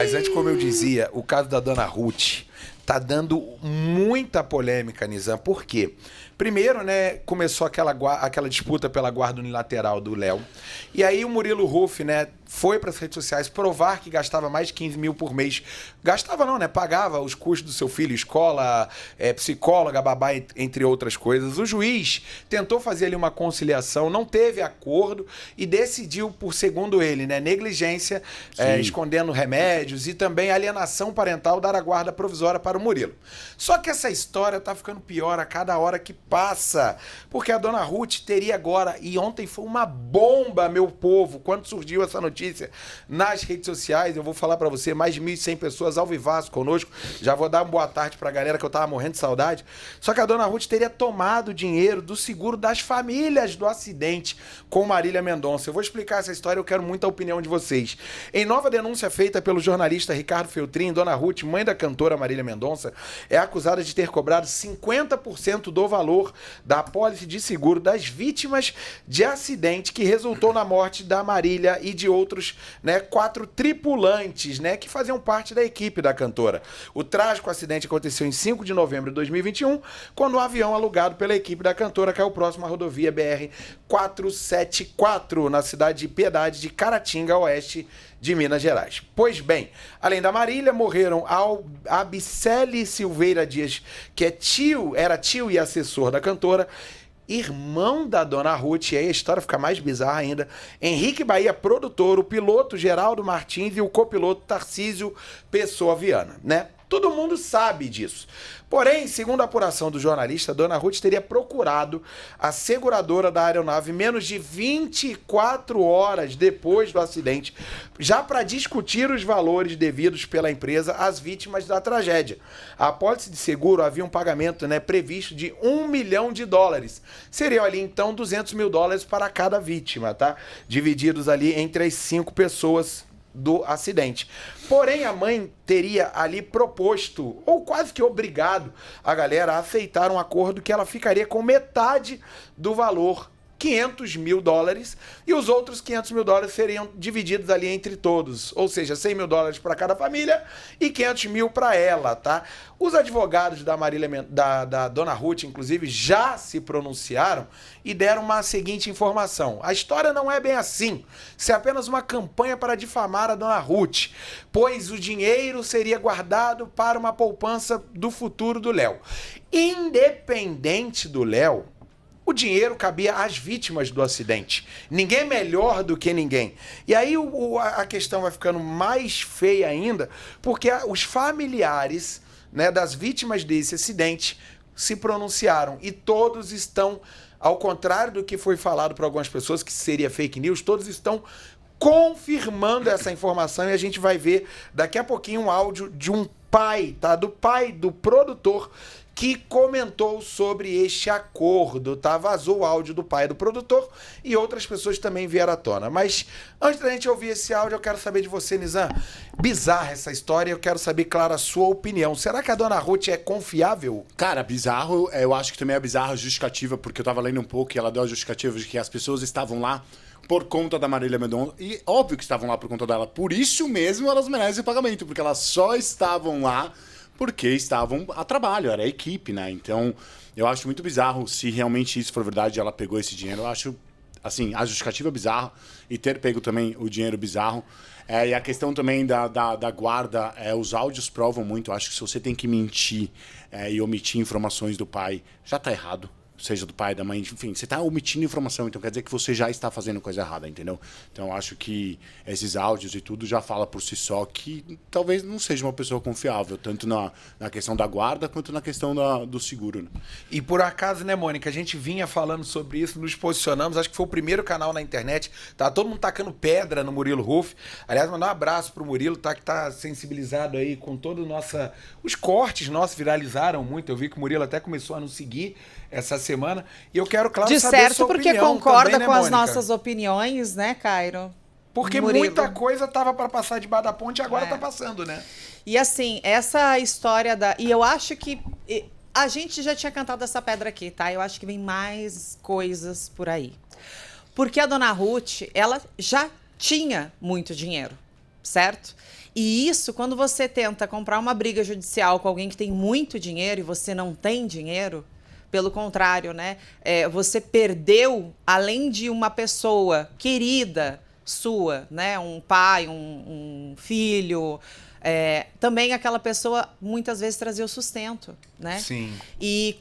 Mas antes, como eu dizia, o caso da dona Ruth tá dando muita polêmica, Nizam. Por quê? Primeiro, né, começou aquela disputa pela guarda unilateral do Léo. E aí o Murilo Huff, né, foi para as redes sociais provar que gastava mais de 15 mil por mês. Gastava não, né? Pagava os custos do seu filho, escola, psicóloga, babá, entre outras coisas. O juiz tentou fazer ali uma conciliação, não teve acordo e decidiu, por segundo ele, né, negligência, escondendo remédios e também alienação parental, dar a guarda provisória para o Murilo. Só que essa história tá ficando pior a cada hora que passa, porque a dona Ruth teria agora, e ontem foi uma bomba, meu povo, quando surgiu essa notícia nas redes sociais, eu vou falar pra você, mais de 1.100 pessoas ao vivaço conosco, já vou dar uma boa tarde pra galera que eu tava morrendo de saudade, só que a dona Ruth teria tomado dinheiro do seguro das famílias do acidente com Marília Mendonça. Eu vou explicar essa história, eu quero muito a opinião de vocês. Em nova denúncia feita pelo jornalista Ricardo Feltrin, dona Ruth, mãe da cantora Marília Mendonça, é acusada de ter cobrado 50% do valor da apólice de seguro das vítimas de acidente que resultou na morte da Marília e de outros, né, 4 tripulantes, né, que faziam parte da equipe da cantora. O trágico acidente aconteceu em 5 de novembro de 2021, quando o avião alugado pela equipe da cantora caiu próximo à rodovia BR-474, na cidade de Piedade de Caratinga, oeste de Minas Gerais. Pois bem, além da Marília, morreram Abicele Silveira Dias, que era tio e assessor da cantora, irmão da dona Ruth, e aí a história fica mais bizarra ainda, Henrique Bahia, produtor, o piloto Geraldo Martins e o copiloto Tarcísio Pessoa Viana, né? Todo mundo sabe disso. Porém, segundo a apuração do jornalista, a dona Ruth teria procurado a seguradora da aeronave menos de 24 horas depois do acidente, já para discutir os valores devidos pela empresa às vítimas da tragédia. A apólice de seguro havia um pagamento, né, previsto de $1 milhão. Seriam ali, então, $200 mil para cada vítima, tá? Divididos ali entre as 5 pessoas do acidente. Porém, a mãe teria ali proposto, ou quase que obrigado, a galera a aceitar um acordo que ela ficaria com metade do valor, $500 mil, e os outros $500 mil seriam divididos ali entre todos, ou seja, $100 mil para cada família e $500 mil para ela, tá? Os advogados da da dona Ruth, inclusive, já se pronunciaram e deram uma seguinte informação: a história não é bem assim, isso é apenas uma campanha para difamar a dona Ruth, pois o dinheiro seria guardado para uma poupança do futuro do Léo. Independente do Léo, o dinheiro cabia às vítimas do acidente. Ninguém melhor do que ninguém. E aí a questão vai ficando mais feia ainda, porque os familiares, né, das vítimas desse acidente se pronunciaram. E todos estão, ao contrário do que foi falado por algumas pessoas, que seria fake news, todos estão confirmando essa informação, e a gente vai ver daqui a pouquinho um áudio de um pai, tá? Do pai do produtor, que comentou sobre este acordo, tá? Vazou o áudio do pai do produtor e outras pessoas também vieram à tona. Mas antes da gente ouvir esse áudio, eu quero saber de você, Nizam. Bizarra essa história, eu quero saber, claro, a sua opinião. Será que a dona Ruth é confiável? Cara, bizarro, eu acho que também é bizarra a justificativa, porque eu tava lendo um pouco e ela deu a justificativa de que as pessoas estavam lá por conta da Marília Mendonça, e óbvio que estavam lá por conta dela. Por isso mesmo elas merecem o pagamento, porque elas só estavam lá porque estavam a trabalho, era a equipe, né? Então, eu acho muito bizarro se realmente isso for verdade, ela pegou esse dinheiro. Eu acho, assim, a justificativa é bizarra e ter pego também o dinheiro bizarro. E a questão também da guarda, os áudios provam muito. Eu acho que se você tem que mentir e omitir informações do pai, já tá errado. Seja do pai, da mãe, enfim, você está omitindo informação, então quer dizer que você já está fazendo coisa errada, entendeu? Então eu acho que esses áudios e tudo já fala por si só que talvez não seja uma pessoa confiável, tanto na questão da guarda quanto na questão do seguro, né? E por acaso, né, Mônica, a gente vinha falando sobre isso, nos posicionamos, acho que foi o primeiro canal na internet, tá todo mundo tacando pedra no Murilo Huff. Aliás, mandar um abraço pro Murilo, tá, que tá sensibilizado aí com todo os cortes nossos viralizaram muito, eu vi que o Murilo até começou a nos seguir essa semana. E eu quero, claro, de saber certo, a sua porque opinião concorda também, né, com as Mônica? nossas opiniões, né, Cairo? Porque Murilo. muita coisa tava para passar debaixo da ponte e agora tá passando, né? E assim, essa história E eu acho que a gente já tinha cantado essa pedra aqui, tá? Eu acho que vem mais coisas por aí. Porque a dona Ruth, ela já tinha muito dinheiro, certo? E isso, quando você tenta comprar uma briga judicial com alguém que tem muito dinheiro e você não tem dinheiro, pelo contrário, né? Você perdeu, além de uma pessoa querida sua, né? Um pai, um filho, também aquela pessoa muitas vezes trazia o sustento, né? Sim. E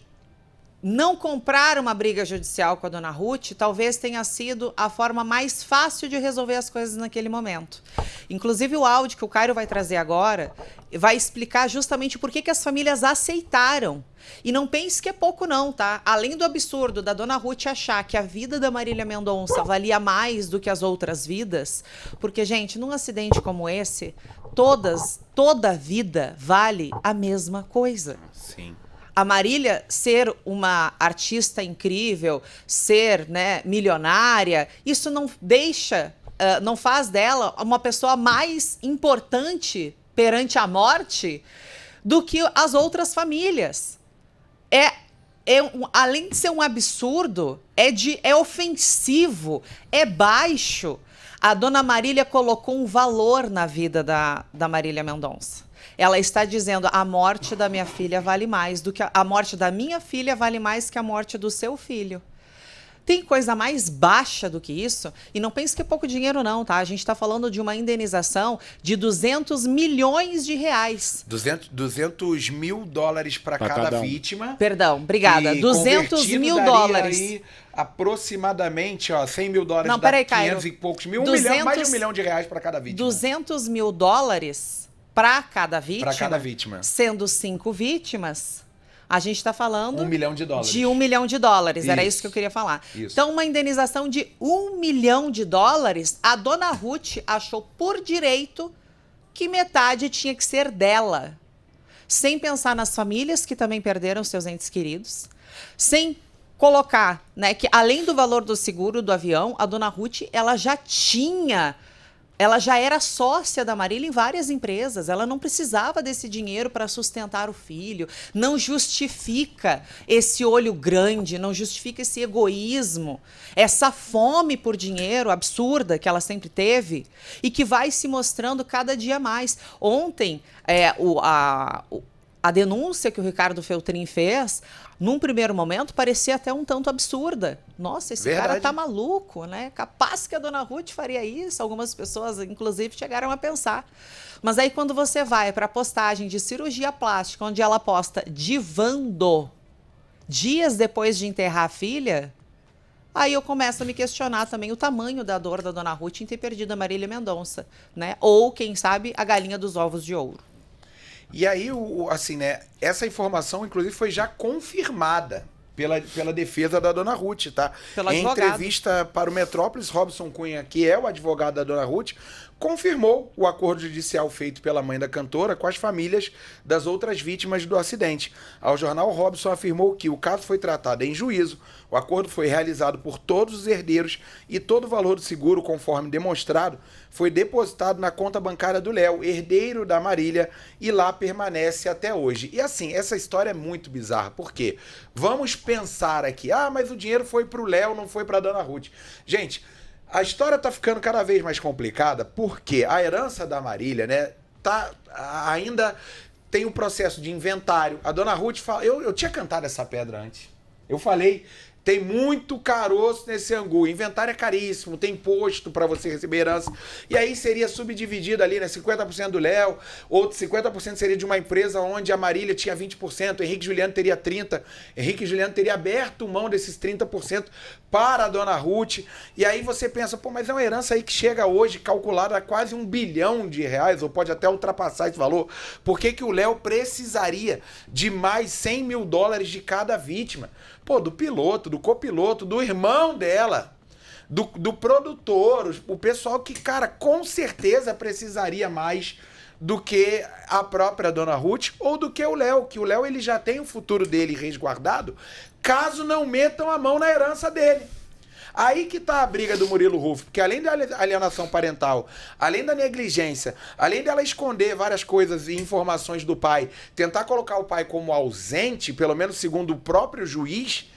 não comprar uma briga judicial com a dona Ruth talvez tenha sido a forma mais fácil de resolver as coisas naquele momento. Inclusive, o áudio que o Cairo vai trazer agora vai explicar justamente por que as famílias aceitaram. E não pense que é pouco não, tá? Além do absurdo da dona Ruth achar que a vida da Marília Mendonça valia mais do que as outras vidas, porque, gente, num acidente como esse, toda vida vale a mesma coisa. Sim. A Marília ser uma artista incrível, ser, né, milionária, isso não deixa, não faz dela uma pessoa mais importante perante a morte do que as outras famílias. Além de ser um absurdo, é ofensivo, é baixo. A dona Marília colocou um valor na vida da Marília Mendonça. Ela está dizendo: a morte da minha filha vale mais do que a morte da minha filha vale mais que a morte do seu filho. Tem coisa mais baixa do que isso? E não pense que é pouco dinheiro não, tá? A gente está falando de uma indenização de 200 milhões de reais. 200 mil dólares para cada vítima. Perdão, obrigada. 200 mil dólares. Aí, aproximadamente, ó, 100 mil dólares, não, peraí, 500 Cairo. e poucos mil, milhão, mais de $1 milhão para cada vítima. 200 mil dólares para cada vítima. Para cada vítima. Sendo 5 vítimas, a gente está falando... $1 milhão. De $1 milhão. Era isso que eu queria falar. Isso. Então, uma indenização de $1 milhão, a dona Ruth achou por direito que metade tinha que ser dela. Sem pensar nas famílias que também perderam seus entes queridos. Sem colocar, né, que além do valor do seguro do avião, a dona Ruth, ela já era sócia da Marília em várias empresas. Ela não precisava desse dinheiro para sustentar o filho. Não justifica esse olho grande, não justifica esse egoísmo, essa fome por dinheiro absurda que ela sempre teve e que vai se mostrando cada dia mais. Ontem, a denúncia que o Ricardo Feltrin fez, num primeiro momento, parecia até um tanto absurda. Nossa, esse cara tá maluco, né? Capaz que a dona Ruth faria isso. Algumas pessoas, inclusive, chegaram a pensar. Mas aí, quando você vai para a postagem de cirurgia plástica, onde ela posta divando, dias depois de enterrar a filha, aí eu começo a me questionar também o tamanho da dor da dona Ruth em ter perdido a Marília Mendonça, né? Ou, quem sabe, a galinha dos ovos de ouro. E aí, assim, né, essa informação, inclusive, foi já confirmada pela defesa da dona Ruth, tá? Em entrevista para o Metrópolis, Robson Cunha, que é o advogado da dona Ruth, confirmou o acordo judicial feito pela mãe da cantora com as famílias das outras vítimas do acidente. Ao jornal, Robson afirmou que o caso foi tratado em juízo, o acordo foi realizado por todos os herdeiros e todo o valor do seguro, conforme demonstrado, foi depositado na conta bancária do Léo, herdeiro da Marília, e lá permanece até hoje. E assim, essa história é muito bizarra, porque vamos pensar aqui, mas o dinheiro foi pro Léo, não foi pra dona Ruth. Gente, a história tá ficando cada vez mais complicada, porque a herança da Marília, né, ainda tem um processo de inventário. A dona Ruth fala, eu tinha cantado essa pedra antes. Eu falei, tem muito caroço nesse angu. Inventário é caríssimo, tem imposto para você receber herança. E aí seria subdividido ali, né? 50% do Léo, outro 50% seria de uma empresa onde a Marília tinha 20%, Henrique Juliano teria 30%. Henrique Juliano teria aberto mão desses 30% para a dona Ruth. E aí você pensa, mas é uma herança aí que chega hoje calculada a quase R$1 bilhão, ou pode até ultrapassar esse valor. Por que o Léo precisaria de mais $100 mil de cada vítima? Do piloto, do copiloto, do irmão dela, do produtor, o pessoal que, cara, com certeza precisaria mais do que a própria dona Ruth ou do que o Léo, que o Léo ele já tem o futuro dele resguardado, caso não metam a mão na herança dele. Aí que tá a briga do Murilo Rufo, porque além da alienação parental, além da negligência, além dela esconder várias coisas e informações do pai, tentar colocar o pai como ausente, pelo menos segundo o próprio juiz,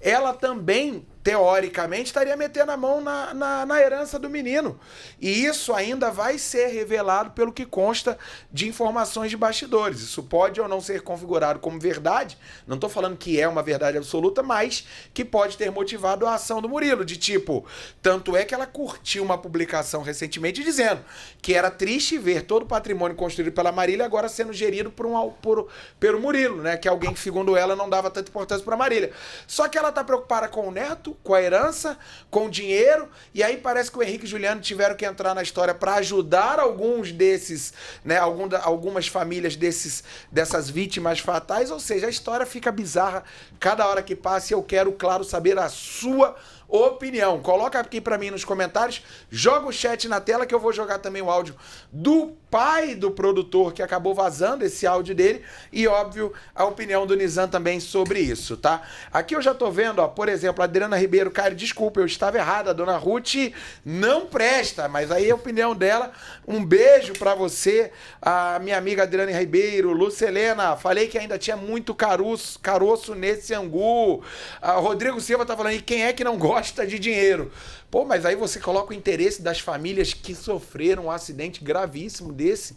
ela também teoricamente, estaria metendo a mão na herança do menino. E isso ainda vai ser revelado pelo que consta de informações de bastidores. Isso pode ou não ser configurado como verdade, não estou falando que é uma verdade absoluta, mas que pode ter motivado a ação do Murilo, de tipo, tanto é que ela curtiu uma publicação recentemente dizendo que era triste ver todo o patrimônio construído pela Marília agora sendo gerido pelo Murilo, né? Que é alguém que, segundo ela, não dava tanta importância para Marília. Só que ela está preocupada com o neto, com a herança, com o dinheiro, e aí parece que o Henrique e Juliano tiveram que entrar na história para ajudar alguns desses, né, algumas famílias dessas vítimas fatais, ou seja, a história fica bizarra cada hora que passa e eu quero, claro, saber a sua opinião. Coloca aqui pra mim nos comentários, joga o chat na tela que eu vou jogar também o áudio do pai do produtor que acabou vazando esse áudio dele e, óbvio, a opinião do Nizam também sobre isso, tá? Aqui eu já tô vendo, ó, por exemplo, a Adriana Ribeiro, cara, desculpa, eu estava errada, a dona Ruth não presta, mas aí a opinião dela, um beijo pra você, a minha amiga Adriana Ribeiro, Lucelena, falei que ainda tinha muito caroço nesse angu, a Rodrigo Silva tá falando, e quem é que não gosta de dinheiro? Pô, mas aí você coloca o interesse das famílias que sofreram um acidente gravíssimo desse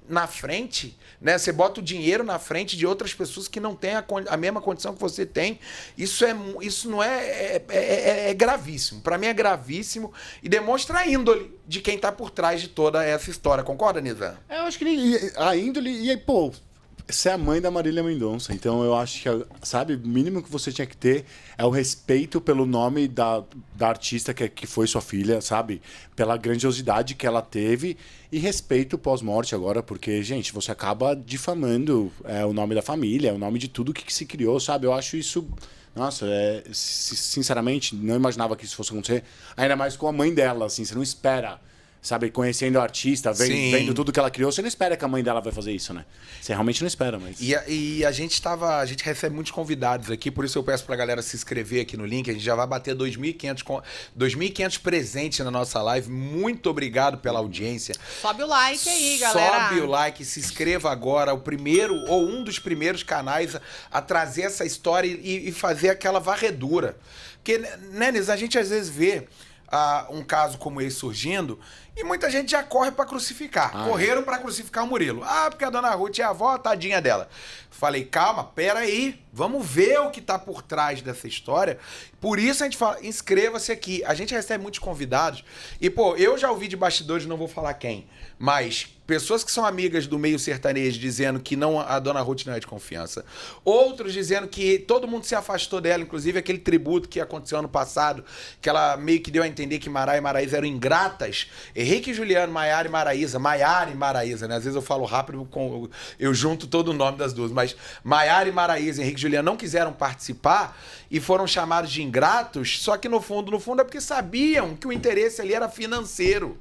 na frente, né? Você bota o dinheiro na frente de outras pessoas que não têm a mesma condição que você tem. Isso não é gravíssimo. Para mim é gravíssimo e demonstra a índole de quem tá por trás de toda essa história. Concorda, Nizam? Eu acho que a índole... E aí, pô, você é a mãe da Marília Mendonça, então eu acho que, sabe, o mínimo que você tinha que ter é o respeito pelo nome da artista que foi sua filha, sabe? Pela grandiosidade que ela teve e respeito pós-morte agora, porque, gente, você acaba difamando o nome da família, o nome de tudo que se criou, sabe? Eu acho isso... Nossa, sinceramente, não imaginava que isso fosse acontecer, ainda mais com a mãe dela, assim, você não espera... Sabe, conhecendo a artista, vendo tudo que ela criou, você não espera que a mãe dela vai fazer isso, né? Você realmente não espera, mas... E a gente recebe muitos convidados aqui, por isso eu peço pra galera se inscrever aqui no link, a gente já vai bater 2.500 presentes na nossa live, muito obrigado pela audiência. Sobe o like aí, galera. Sobe o like, se inscreva agora, o primeiro ou um dos primeiros canais a trazer essa história e fazer aquela varredura. Porque, né, Nis, a gente às vezes vê um caso como esse surgindo e muita gente já corre pra crucificar. Correram pra crucificar o Murilo. Porque a dona Ruth é a avó, tadinha dela. Falei, calma, pera aí, vamos ver o que tá por trás dessa história. Por isso a gente fala, inscreva-se aqui. A gente recebe muitos convidados e, pô, eu já ouvi de bastidores, não vou falar quem, mas pessoas que são amigas do meio sertanejo dizendo que a dona Ruth não é de confiança. Outros dizendo que todo mundo se afastou dela, inclusive aquele tributo que aconteceu ano passado, que ela meio que deu a entender que Maiara e Maraísa eram ingratas. Henrique e Juliano, Maiara e Maraísa, né? Às vezes eu falo rápido, eu junto todo o nome das duas, mas Maiara e Maraísa, Henrique e Juliano não quiseram participar e foram chamados de ingratos, só que no fundo é porque sabiam que o interesse ali era financeiro.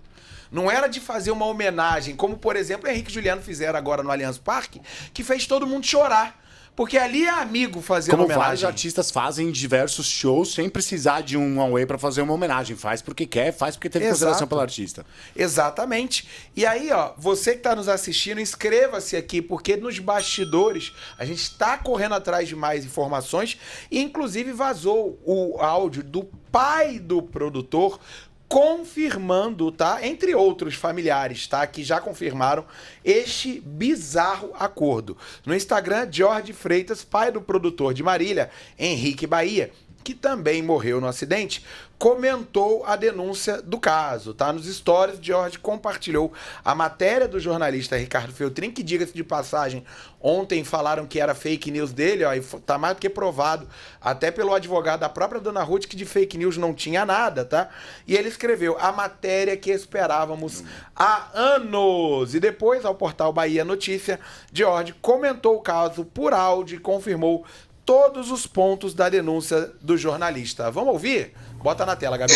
Não era de fazer uma homenagem, como, por exemplo, Henrique e Juliano fizeram agora no Allianz Parque, que fez todo mundo chorar. Porque ali é amigo fazendo como homenagem. Vários artistas fazem diversos shows sem precisar de um one-way pra fazer uma homenagem. Faz porque quer, faz porque teve consideração pelo artista. Exatamente. E aí, ó, você que tá nos assistindo, inscreva-se aqui, porque nos bastidores a gente tá correndo atrás de mais informações e, inclusive, vazou o áudio do pai do produtor confirmando, tá? Entre outros familiares, tá? Que já confirmaram este bizarro acordo. No Instagram, Jorge Freitas, pai do produtor de Marília, Henrique Bahia, que também morreu no acidente, comentou a denúncia do caso, tá? Nos stories, Jorge compartilhou a matéria do jornalista Ricardo Feltrin, que, diga-se de passagem, ontem falaram que era fake news dele, ó, e tá mais do que provado, até pelo advogado da própria dona Ruth, que de fake news não tinha nada, tá? E ele escreveu a matéria que esperávamos há anos. E depois, ao portal Bahia Notícia, Jorge comentou o caso por áudio e confirmou todos os pontos da denúncia do jornalista. Vamos ouvir? Bota na tela, Gabi.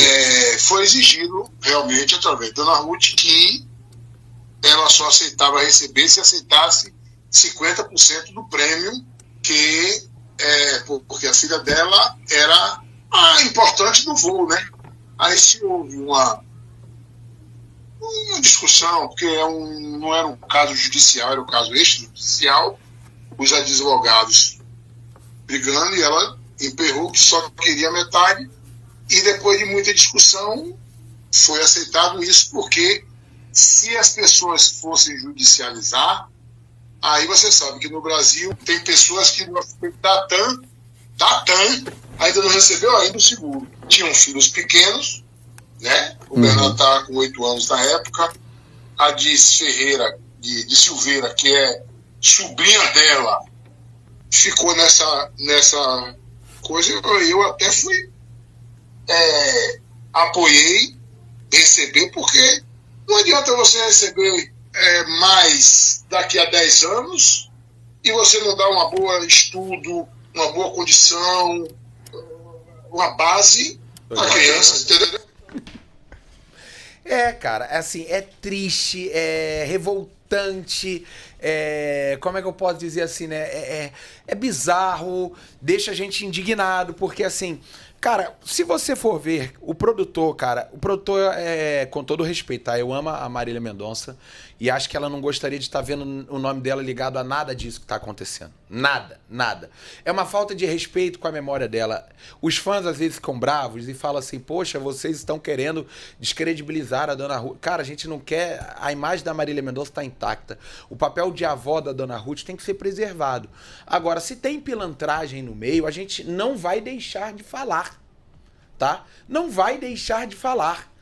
Foi exigido, realmente, através da dona Ruth, que ela só aceitava receber se aceitasse 50% do prêmio, porque a filha dela era a importante do voo, né? Aí se houve uma discussão, porque não era um caso judicial, era um caso extrajudicial, os advogados brigando, e ela emperrou que só queria metade, E depois de muita discussão, foi aceitado isso, porque se as pessoas fossem judicializar, aí você sabe que no Brasil tem pessoas que Tatan ainda não recebeu ainda o seguro. Tinham filhos pequenos, né? O Bernardo estava com 8 anos na época. A Diz Ferreira de Silveira, que é sobrinha dela, ficou nessa coisa. Eu até fui, apoiei receber, porque não adianta você receber mais daqui a 10 anos e você não dar uma boa estudo, uma boa condição, uma base para crianças, entendeu? Cara, assim, é triste, é revoltante, como é que eu posso dizer assim, né? É bizarro, deixa a gente indignado, porque assim, cara, se você for ver o produtor, com todo respeito, tá? Eu amo a Marília Mendonça e acho que ela não gostaria de estar vendo o nome dela ligado a nada disso que tá acontecendo. Nada. É uma falta de respeito com a memória dela. Os fãs às vezes ficam bravos e falam assim, poxa, vocês estão querendo descredibilizar a Dona Ruth. Cara, a gente não quer... A imagem da Marília Mendonça tá intacta. O papel de avó da Dona Ruth tem que ser preservado. Agora, se tem pilantragem no meio, a gente não vai deixar de falar. Tá? Não vai deixar de falar.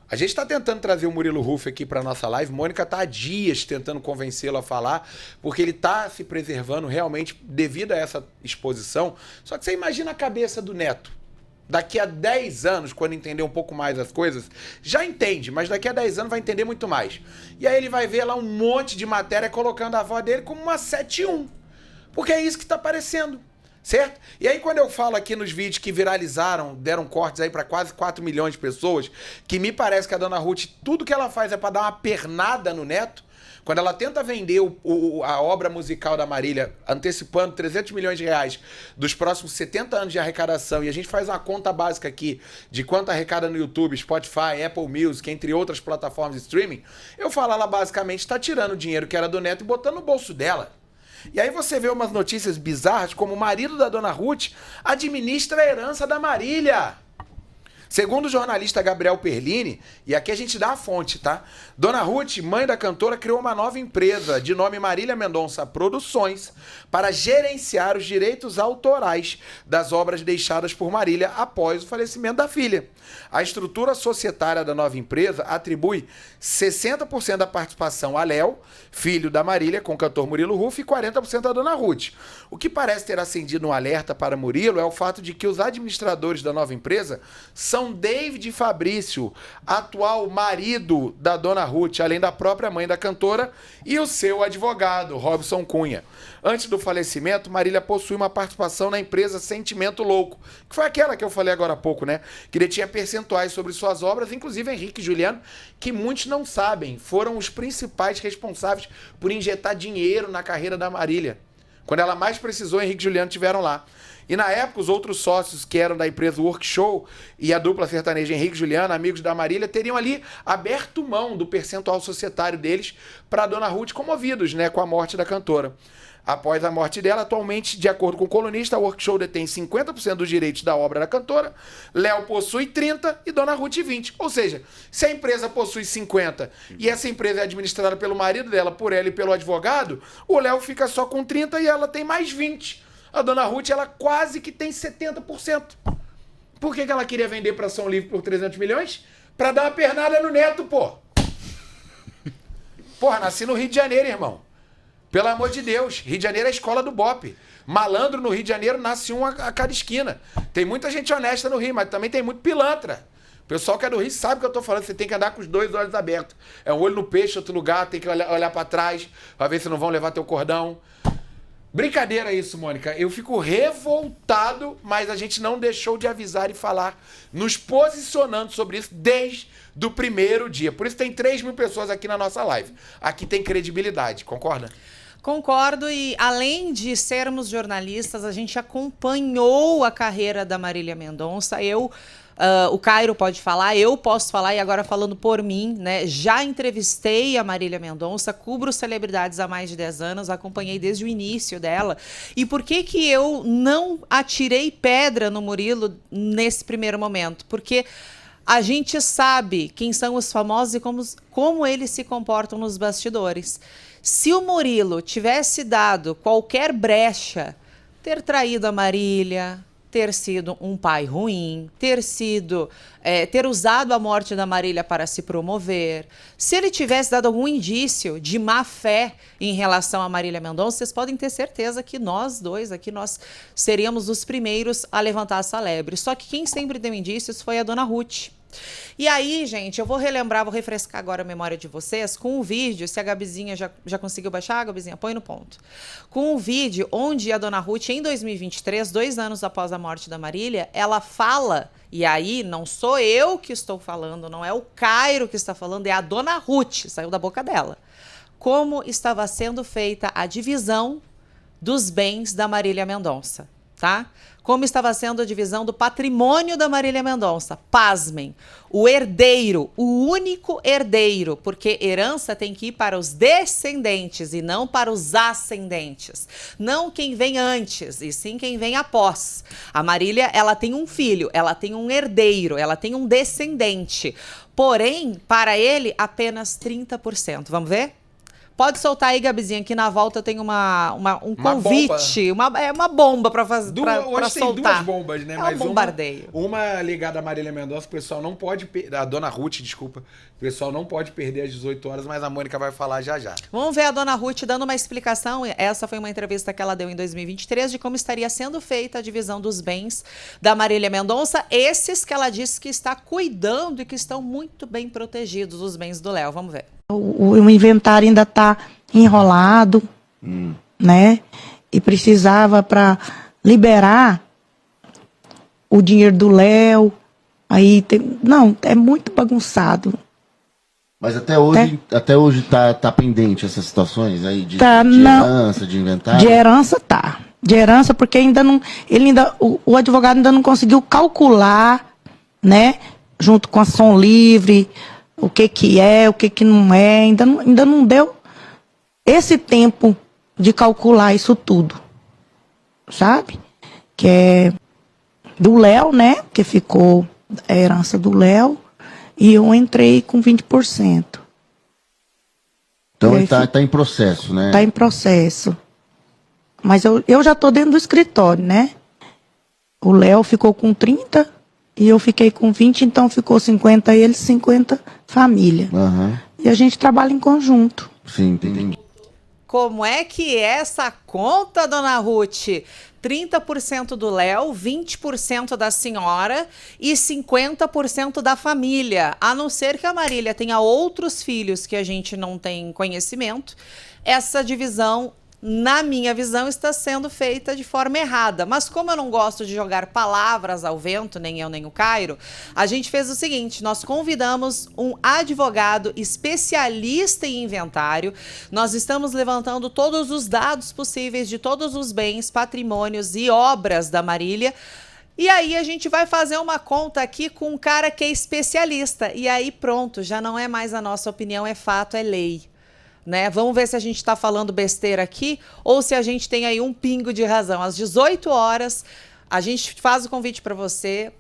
A gente está tentando trazer o Murilo Huff aqui para nossa live. Mônica está há dias tentando convencê-lo a falar, porque ele está se preservando realmente devido a essa exposição. Só que você imagina a cabeça do neto. Daqui a 10 anos, quando entender um pouco mais as coisas, já entende, mas daqui a 10 anos vai entender muito mais. E aí ele vai ver lá um monte de matéria colocando a avó dele como uma 7-1. Porque é isso que está aparecendo. Certo? E aí quando eu falo aqui nos vídeos que viralizaram, deram cortes aí para quase 4 milhões de pessoas, que me parece que a Dona Ruth, tudo que ela faz é para dar uma pernada no neto, quando ela tenta vender a obra musical da Marília, antecipando 300 milhões de reais dos próximos 70 anos de arrecadação, e a gente faz uma conta básica aqui de quanto arrecada no YouTube, Spotify, Apple Music, entre outras plataformas de streaming, eu falo, ela basicamente está tirando o dinheiro que era do neto e botando no bolso dela. E aí você vê umas notícias bizarras, como o marido da Dona Ruth administra a herança da Marília. Segundo o jornalista Gabriel Perlini, e aqui a gente dá a fonte, tá? Dona Ruth, mãe da cantora, criou uma nova empresa de nome Marília Mendonça Produções para gerenciar os direitos autorais das obras deixadas por Marília após o falecimento da filha. A estrutura societária da nova empresa atribui 60% da participação a Léo, filho da Marília, com o cantor Murilo Huff, e 40% a Dona Ruth. O que parece ter acendido um alerta para Murilo é o fato de que os administradores da nova empresa são David Fabrício, atual marido da Dona Ruth, além da própria mãe da cantora, e o seu advogado, Robson Cunha. Antes do falecimento, Marília possui uma participação na empresa Sentimento Louco, que foi aquela que eu falei agora há pouco, né? Que detinha percentuais sobre suas obras, inclusive Henrique e Juliano, que muitos não sabem, foram os principais responsáveis por injetar dinheiro na carreira da Marília. Quando ela mais precisou, Henrique e Juliano estiveram lá. E na época, os outros sócios que eram da empresa Workshow e a dupla sertaneja Henrique e Juliano, amigos da Marília, teriam ali aberto mão do percentual societário deles para a Dona Ruth, comovidos, né, com a morte da cantora. Após a morte dela, atualmente, de acordo com o colunista, a Workshow detém 50% dos direitos da obra da cantora, Léo possui 30% e Dona Ruth 20%. Ou seja, se a empresa possui 50% e essa empresa é administrada pelo marido dela, por ela e pelo advogado, o Léo fica só com 30% e ela tem mais 20%. A Dona Ruth, ela quase que tem 70%. Por que ela queria vender para São Livre por 300 milhões? Para dar uma pernada no neto, pô. Porra, nasci no Rio de Janeiro, irmão. Pelo amor de Deus, Rio de Janeiro é a escola do Bope. Malandro no Rio de Janeiro nasce um a cada esquina. Tem muita gente honesta no Rio, mas também tem muito pilantra. O pessoal que é do Rio sabe o que eu tô falando. Você tem que andar com os 2 olhos abertos. É um olho no peixe, outro lugar, tem que olhar para trás para ver se não vão levar teu cordão. Brincadeira isso, Mônica. Eu fico revoltado, mas a gente não deixou de avisar e falar, nos posicionando sobre isso desde o primeiro dia. Por isso tem 3 mil pessoas aqui na nossa live. Aqui tem credibilidade, concorda? Concordo, e além de sermos jornalistas, a gente acompanhou a carreira da Marília Mendonça. Eu o Cairo pode falar, eu posso falar, e agora falando por mim, né? Já entrevistei a Marília Mendonça, cubro celebridades há mais de 10 anos, acompanhei desde o início dela. E por que que eu não atirei pedra no Murilo nesse primeiro momento? Porque a gente sabe quem são os famosos e como eles se comportam nos bastidores. Se o Murilo tivesse dado qualquer brecha, ter traído a Marília, ter sido um pai ruim, ter usado a morte da Marília para se promover. Se ele tivesse dado algum indício de má fé em relação a Marília Mendonça, vocês podem ter certeza que nós dois aqui, nós seríamos os primeiros a levantar a celebre. Só que quem sempre deu indícios foi a dona Ruth. E aí, gente, eu vou relembrar, vou refrescar agora a memória de vocês com um vídeo, se a Gabizinha já conseguiu baixar, Gabizinha, põe no ponto. Com um vídeo onde a dona Ruth, em 2023, 2 anos após a morte da Marília, ela fala, e aí não sou eu que estou falando, não é o Cairo que está falando, é a dona Ruth, saiu da boca dela, como estava sendo feita a divisão dos bens da Marília Mendonça, tá? Como estava sendo a divisão do patrimônio da Marília Mendonça. Pasmem, o herdeiro, o único herdeiro, porque herança tem que ir para os descendentes e não para os ascendentes. Não quem vem antes, e sim quem vem após. A Marília, ela tem um filho, ela tem um herdeiro, ela tem um descendente. Porém, para ele, apenas 30%. Vamos ver? Pode soltar aí, Gabizinha, que na volta tem um convite, uma bomba para fazer. Hoje tem soltar. 2 bombas, né? É Mas um bombardeio. Uma ligada à Marília Mendonça, o pessoal não pode a dona Ruth, desculpa. O pessoal não pode perder às 18 horas, mas a Mônica vai falar já já. Vamos ver a dona Ruth dando uma explicação. Essa foi uma entrevista que ela deu em 2023 de como estaria sendo feita a divisão dos bens da Marília Mendonça, esses que ela disse que está cuidando e que estão muito bem protegidos, os bens do Léo. Vamos ver. O inventário ainda está enrolado, né? E precisava para liberar o dinheiro do Léo. Aí não, é muito bagunçado. Mas até hoje tá pendente essas situações aí de herança, de inventário? De herança tá. De herança, porque o advogado ainda não conseguiu calcular, né? Junto com a Som Livre, o que é, o que não é, ainda não deu esse tempo de calcular isso tudo, sabe? Que é do Léo, né? Que ficou a herança do Léo, e eu entrei com 20%. Então tá em processo, né? Tá em processo. Mas eu já tô dentro do escritório, né? O Léo ficou com 30%. E eu fiquei com 20, então ficou 50 ele, 50 família. Uhum. E a gente trabalha em conjunto. Sim, entendi. Como é que é essa conta, dona Ruth? 30% do Léo, 20% da senhora e 50% da família. A não ser que a Marília tenha outros filhos que a gente não tem conhecimento, essa divisão, na minha visão, está sendo feita de forma errada. Mas como eu não gosto de jogar palavras ao vento, nem eu nem o Cairo, a gente fez o seguinte, nós convidamos um advogado especialista em inventário, nós estamos levantando todos os dados possíveis de todos os bens, patrimônios e obras da Marília, e aí a gente vai fazer uma conta aqui com um cara que é especialista, e aí pronto, já não é mais a nossa opinião, é fato, é lei. Né? Vamos ver se a gente está falando besteira aqui ou se a gente tem aí um pingo de razão. Às 18 horas, a gente faz o convite para você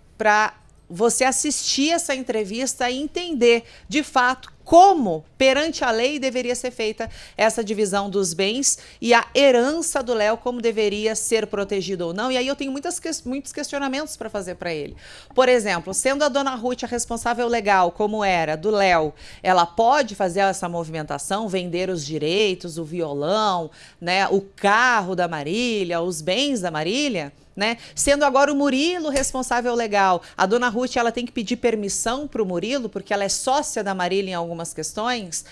assistir essa entrevista e entender, de fato, como, perante a lei, deveria ser feita essa divisão dos bens e a herança do Léo, como deveria ser protegida ou não. E aí eu tenho muitos questionamentos para fazer para ele. Por exemplo, sendo a dona Ruth a responsável legal, como era, do Léo, ela pode fazer essa movimentação, vender os direitos, o violão, né, o carro da Marília, os bens da Marília? Né? Sendo agora o Murilo responsável legal, a dona Ruth ela tem que pedir permissão para o Murilo, porque ela é sócia da Marília em algumas questões.